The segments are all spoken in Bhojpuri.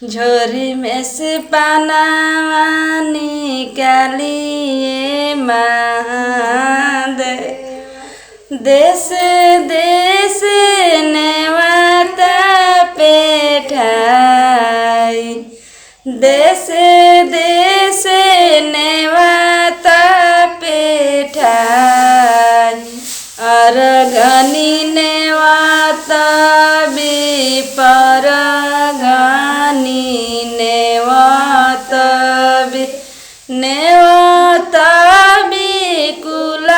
झोरी में से पाना निकालिए महादेव। देश देश नेवाता पेठाई, देश देश नेवाता पेठाई। अरगनी नेवाता परगनी नेवाता नेवाता कुल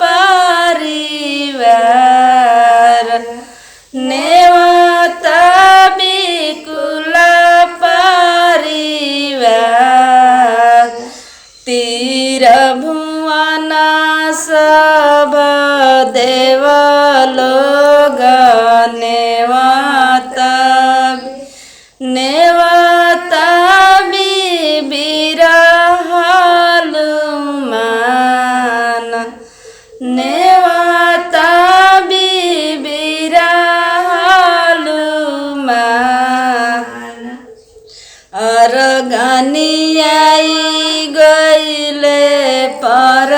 परिवार, नेवाता कुल परिवार। तीर भुवन सब देव लोग नेवाता नेवाता बीरा हनुमान, नेवाता बीरा हनुमान। अरगनी आई गईले पर